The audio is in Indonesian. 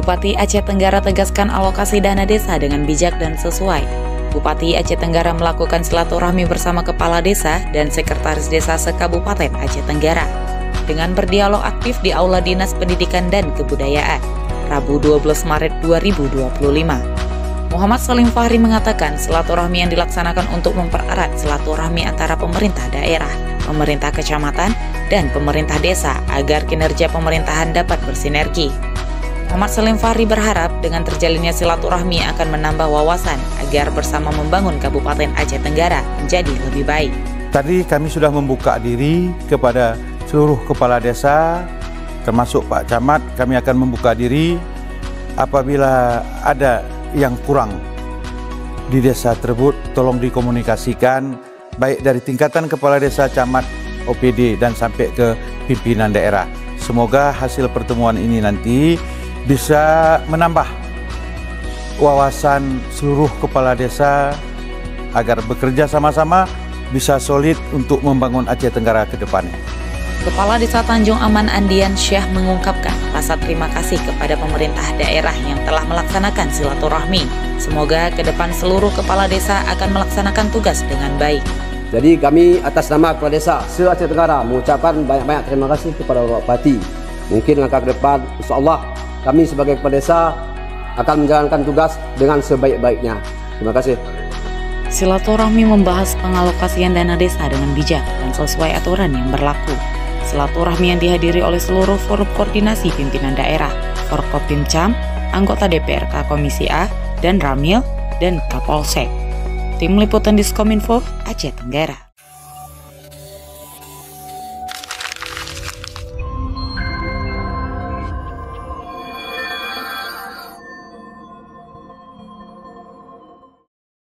Bupati Aceh Tenggara tegaskan alokasi dana desa dengan bijak dan sesuai. Bupati Aceh Tenggara melakukan silaturahmi bersama Kepala Desa dan Sekretaris Desa se-Kabupaten Aceh Tenggara dengan berdialog aktif di Aula Dinas Pendidikan dan Kebudayaan, Rabu 12 Maret 2025. Muhammad Salim Fahri mengatakan silaturahmi yang dilaksanakan untuk mempererat silaturahmi antara pemerintah daerah, pemerintah kecamatan, dan pemerintah desa agar kinerja pemerintahan dapat bersinergi. Muhammad Salim Fahri berharap dengan terjalinnya silaturahmi akan menambah wawasan agar bersama membangun Kabupaten Aceh Tenggara menjadi lebih baik. Tadi kami sudah membuka diri kepada seluruh kepala desa, termasuk Pak Camat. Kami akan membuka diri apabila ada yang kurang di desa tersebut, tolong dikomunikasikan baik dari tingkatan kepala desa, camat, OPD, dan sampai ke pimpinan daerah. Semoga hasil pertemuan ini nanti bisa menambah wawasan seluruh kepala desa agar bekerja sama-sama bisa solid untuk membangun Aceh Tenggara ke depannya. Kepala Desa Tanjung Aman Andian Syah mengungkapkan rasa terima kasih kepada pemerintah daerah yang telah melaksanakan silaturahmi. Semoga ke depan seluruh kepala desa akan melaksanakan tugas dengan baik. Jadi kami atas nama Kepala Desa se-Aceh Tenggara mengucapkan banyak-banyak terima kasih kepada Bapak Bupati. Mungkin langkah ke depan, insya-Allah kami sebagai Kepala Desa akan menjalankan tugas dengan sebaik-baiknya. Terima kasih. Silaturahmi membahas pengalokasian dana desa dengan bijak dan sesuai aturan yang berlaku. Silaturahmi yang dihadiri oleh seluruh forum koordinasi pimpinan daerah, Forkopimcam, anggota DPRK Komisi A, dan Ramil, dan Kapolsek. Tim Liputan Diskominfo, Aceh Tenggara.